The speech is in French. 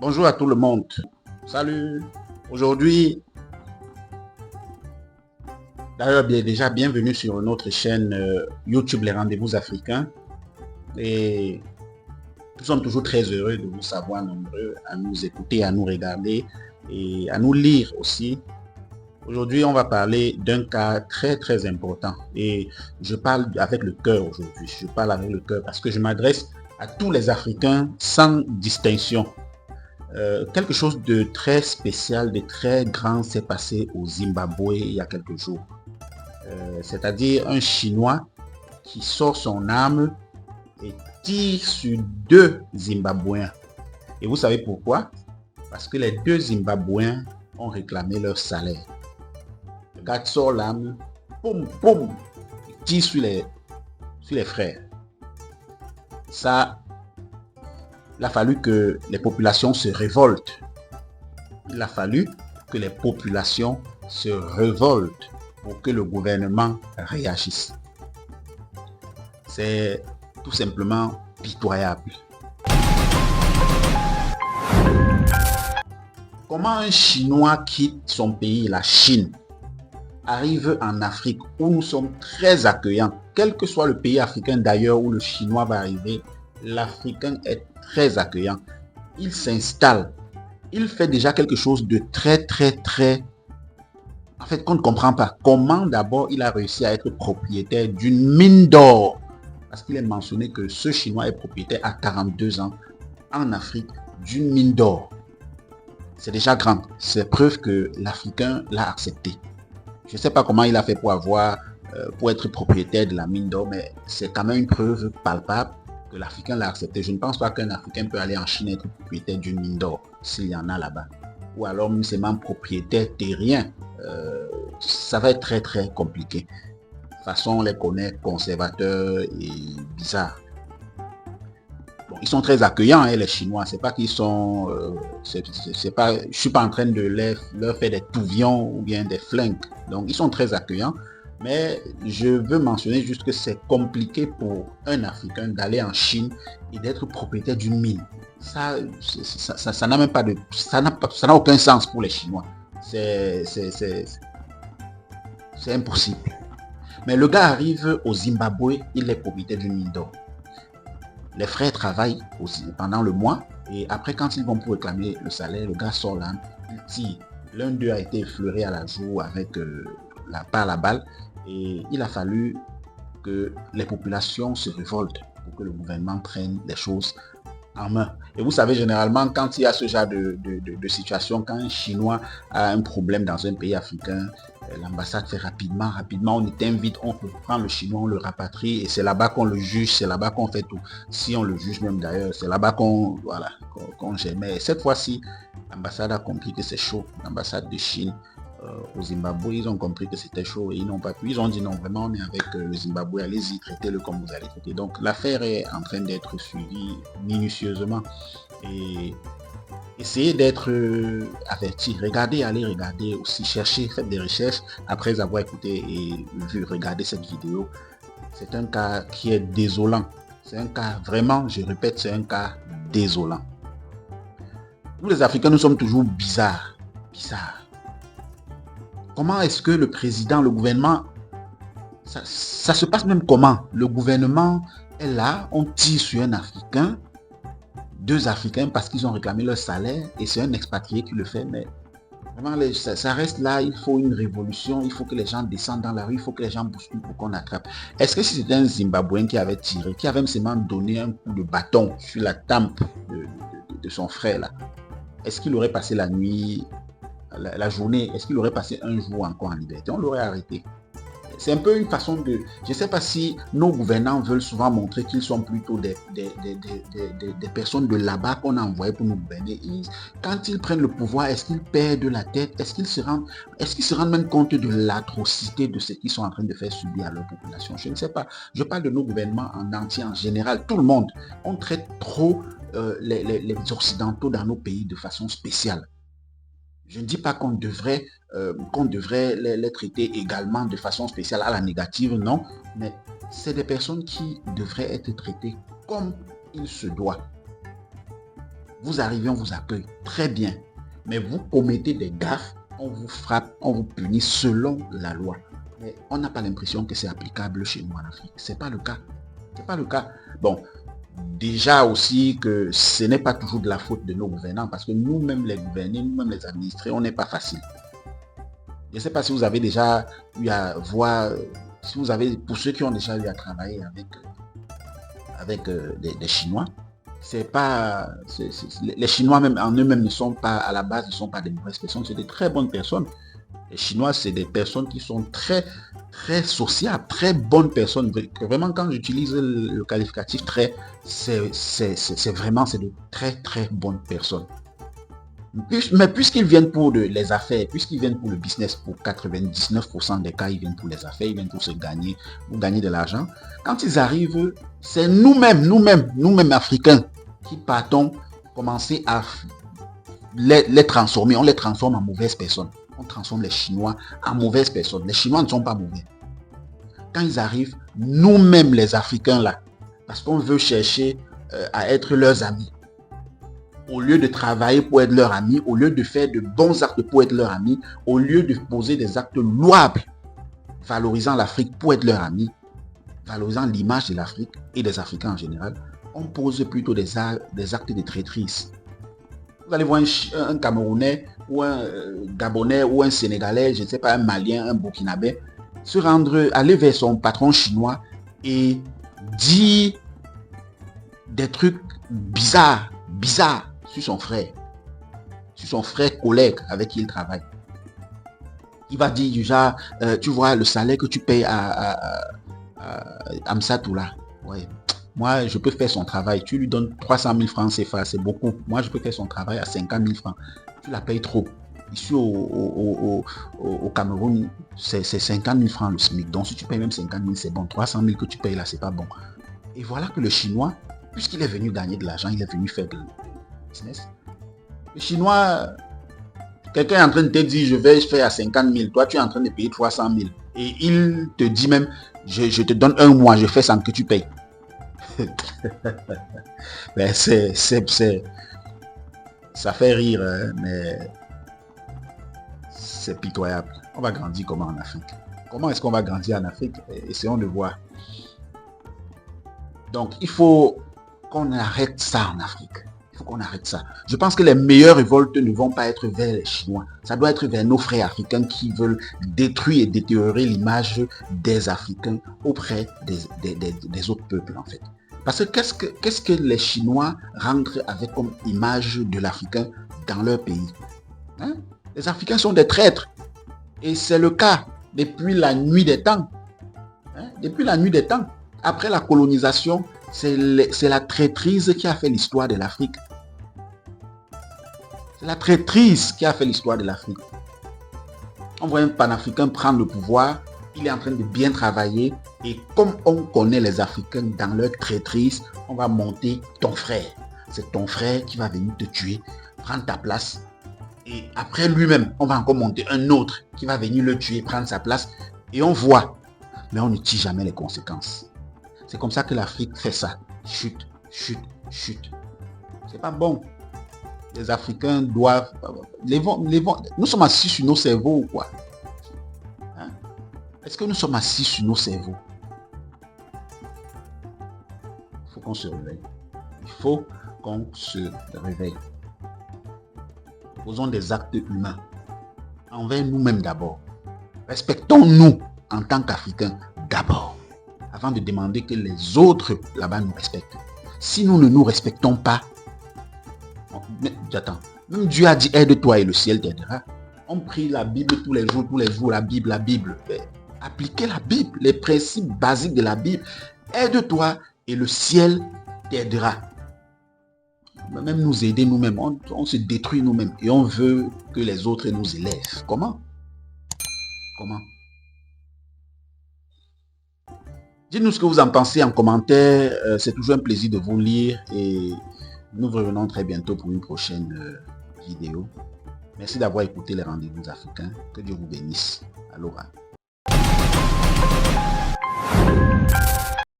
Bonjour à tout le monde. Salut. Aujourd'hui, d'ailleurs, déjà bienvenue sur notre chaîne YouTube Les Rendez-vous Africains. Et nous sommes toujours très heureux de vous savoir nombreux à nous écouter, à nous regarder et à nous lire aussi. Aujourd'hui, on va parler d'un cas très important. Et je parle avec le cœur aujourd'hui. Je parle avec le cœur parce que je m'adresse à tous les Africains sans distinction. Quelque chose de très spécial, de très grand s'est passé au Zimbabwe il y a quelques jours. C'est-à-dire un Chinois qui sort son arme et tire sur deux Zimbabwéens. Et vous savez pourquoi? Parce que les deux Zimbabwéens ont réclamé leur salaire. Le gars sort l'arme, boum, boum, il tire sur les frères. Ça, il a fallu que les populations se révoltent. Il a fallu que les populations se révoltent pour que le gouvernement réagisse. C'est tout simplement pitoyable. Comment un Chinois quitte son pays, la Chine, arrive en Afrique où nous sommes très accueillants, quel que soit le pays africain d'ailleurs où le Chinois va arriver, l'Africain est très accueillant. Il s'installe. Il fait déjà quelque chose de très en fait, qu'on ne comprend pas. Comment d'abord il a réussi à être propriétaire d'une mine d'or? Parce qu'il est mentionné que ce Chinois est propriétaire à 42 ans en Afrique d'une mine d'or. C'est déjà grand. C'est preuve que l'Africain l'a accepté. Je ne sais pas comment il a fait pour être propriétaire de la mine d'or, mais c'est quand même une preuve palpable que l'Africain l'a accepté. Je ne pense pas qu'un Africain peut aller en Chine et être propriétaire d'une mine d'or, s'il y en a là-bas. Ou alors même seulement propriétaire terrien. Ça va être très compliqué. De toute façon, on les connaît conservateurs et bizarres. Bon, ils sont très accueillants, hein, les Chinois. C'est pas qu'ils sont... je suis pas en train de leur faire des touvions ou bien des flingues. Donc, ils sont très accueillants. Mais je veux mentionner juste que c'est compliqué pour un Africain d'aller en Chine et d'être propriétaire d'une mine. Ça n'a même pas de... Ça n'a aucun sens pour les Chinois. C'est impossible. Mais le gars arrive au Zimbabwe, il est propriétaire d'une mine d'or. Les frères travaillent aussi pendant le mois et après quand ils vont pour réclamer le salaire, le gars sort là, il tire. L'un d'eux a été effleuré à la joue avec la balle et il a fallu que les populations se révoltent pour que le gouvernement prenne les choses en main. Et vous savez, généralement, quand il y a ce genre de situation, quand un Chinois a un problème dans un pays africain, l'ambassade fait rapidement, on éteint vite, on prend le Chinois, on le rapatrie et c'est là-bas qu'on le juge, c'est là-bas qu'on fait tout. Si on le juge même d'ailleurs, c'est là-bas qu'on gère. Mais cette fois-ci, l'ambassade a compris que c'est chaud, l'ambassade de Chine. Au Zimbabwe, ils ont compris que c'était chaud et ils n'ont pas pu. Ils ont dit non, vraiment on est avec le Zimbabwe, allez-y, traitez-le comme vous allez traiter. Donc l'affaire est en train d'être suivie minutieusement et essayez d'être averti. Allez regarder aussi, cherchez, faites des recherches après avoir écouté et vu, regarder cette vidéo. C'est un cas qui est désolant. C'est un cas vraiment, je répète, c'est un cas désolant. Nous les Africains, nous sommes toujours bizarres. Comment est-ce que le président, le gouvernement, ça se passe même comment? Le gouvernement est là, on tire sur un Africain, deux Africains parce qu'ils ont réclamé leur salaire et c'est un expatrié qui le fait, mais vraiment ça reste là, il faut une révolution, il faut que les gens descendent dans la rue, il faut que les gens bousculent pour qu'on attrape. Est-ce que si c'était un Zimbabwéen qui avait tiré, qui avait seulement donné un coup de bâton sur la tempe de son frère là, est-ce qu'il aurait passé la nuit, la journée, est-ce qu'il aurait passé un jour encore en liberté? On l'aurait arrêté. C'est un peu une façon de... Je ne sais pas si nos gouvernants veulent souvent montrer qu'ils sont plutôt des personnes de là-bas qu'on a envoyées pour nous gouverner. Quand ils prennent le pouvoir, est-ce qu'ils perdent la tête? Est-ce qu'ils se rendent même compte de l'atrocité de ce qu'ils sont en train de faire subir à leur population? Je ne sais pas. Je parle de nos gouvernements en entier, en général. Tout le monde. On traite trop les Occidentaux dans nos pays de façon spéciale. Je ne dis pas qu'on devrait les traiter également de façon spéciale à la négative, non, mais c'est des personnes qui devraient être traitées comme il se doit. Vous arrivez, on vous accueille. Très bien. Mais vous commettez des gaffes, on vous frappe, on vous punit selon la loi. Mais on n'a pas l'impression que c'est applicable chez nous en Afrique. Ce n'est pas le cas. C'est pas le cas. Bon, déjà aussi que ce n'est pas toujours de la faute de nos gouvernants, parce que nous-mêmes les gouvernés, nous-mêmes les administrés, on n'est pas facile. Je ne sais pas si vous avez déjà eu à voir, si vous avez, pour ceux qui ont déjà eu à travailler avec des Chinois, c'est pas, les Chinois même en eux-mêmes ne sont pas, à la base, ne sont pas des mauvaises personnes, c'est des très bonnes personnes. Les Chinois, c'est des personnes qui sont très, très sociables, très bonnes personnes. Vraiment, quand j'utilise le qualificatif très, c'est vraiment, c'est de très, très bonnes personnes. Mais puisqu'ils viennent pour les affaires, puisqu'ils viennent pour le business, pour 99% des cas, ils viennent pour les affaires, ils viennent pour gagner de l'argent. Quand ils arrivent, c'est nous-mêmes Africains, qui partons commencer à les transformer. On les transforme en mauvaises personnes. On transforme les Chinois en mauvaises personnes. Les Chinois ne sont pas mauvais. Quand ils arrivent, nous-mêmes les Africains là, parce qu'on veut chercher à être leurs amis, au lieu de travailler pour être leurs amis, au lieu de faire de bons actes pour être leurs amis, au lieu de poser des actes louables, valorisant l'Afrique pour être leurs amis, valorisant l'image de l'Afrique et des Africains en général, on pose plutôt des actes de traîtrise. Vous allez voir un Camerounais ou un Gabonais ou un Sénégalais, je ne sais pas, un Malien, un Burkinabé, aller vers son patron chinois et dire des trucs bizarres sur son frère collègue avec qui il travaille. Il va dire du genre, tu vois le salaire que tu payes à Amsatou là, ouais. Moi, je peux faire son travail. Tu lui donnes 300 000 francs CFA, c'est beaucoup. Moi, je peux faire son travail à 50 000 francs. Tu la payes trop. Ici, au Cameroun, c'est 50 000 francs le SMIC. Donc, si tu payes même 50 000, c'est bon. 300 000 que tu payes là, c'est pas bon. Et voilà que le Chinois, puisqu'il est venu gagner de l'argent, il est venu faire de business. Le Chinois, quelqu'un est en train de te dire, je vais faire à 50 000. Toi, tu es en train de payer 300 000. Et il te dit même, je te donne un mois, je fais sans que tu payes. Ben ça fait rire, hein, mais c'est pitoyable. On va grandir comment en Afrique? Comment est-ce qu'on va grandir en Afrique? Essayons de voir. Donc, il faut qu'on arrête ça en Afrique. Il faut qu'on arrête ça. Je pense que les meilleures révoltes ne vont pas être vers les Chinois. Ça doit être vers nos frères africains qui veulent détruire et détériorer l'image des Africains auprès des autres peuples, en fait. Parce que qu'est-ce que les Chinois rentrent avec comme image de l'Africain dans leur pays? Hein? Les Africains sont des traîtres. Et c'est le cas depuis la nuit des temps. Hein? Depuis la nuit des temps. Après la colonisation, c'est la traîtrise qui a fait l'histoire de l'Afrique. C'est la traîtrise qui a fait l'histoire de l'Afrique. On voit un panafricain prendre le pouvoir. Il est en train de bien travailler et comme on connaît les Africains dans leur traîtrise, on va monter ton frère. C'est ton frère qui va venir te tuer, prendre ta place. Et après lui-même, on va encore monter un autre qui va venir le tuer, prendre sa place. Et on voit, mais on ne tire jamais les conséquences. C'est comme ça que l'Afrique fait ça. Chute, chute, chute. C'est pas bon. Les Africains doivent... Nous sommes assis sur nos cerveaux ou quoi? Est-ce que nous sommes assis sur nos cerveaux? Il faut qu'on se réveille. Il faut qu'on se réveille. Posons des actes humains. Envers nous-mêmes d'abord. Respectons-nous en tant qu'Africains d'abord. Avant de demander que les autres là-bas nous respectent. Si nous ne nous respectons pas, j'attends. Même Dieu a dit aide-toi et le ciel t'aidera. On prie la Bible tous les jours, la Bible. Appliquez la Bible, les principes basiques de la Bible. Aide-toi et le ciel t'aidera. Même nous aider nous-mêmes, on se détruit nous-mêmes et on veut que les autres nous élèvent. Comment? Dites-nous ce que vous en pensez en commentaire. C'est toujours un plaisir de vous lire et nous revenons très bientôt pour une prochaine vidéo. Merci d'avoir écouté les rendez-vous africains. Que Dieu vous bénisse. Aloha.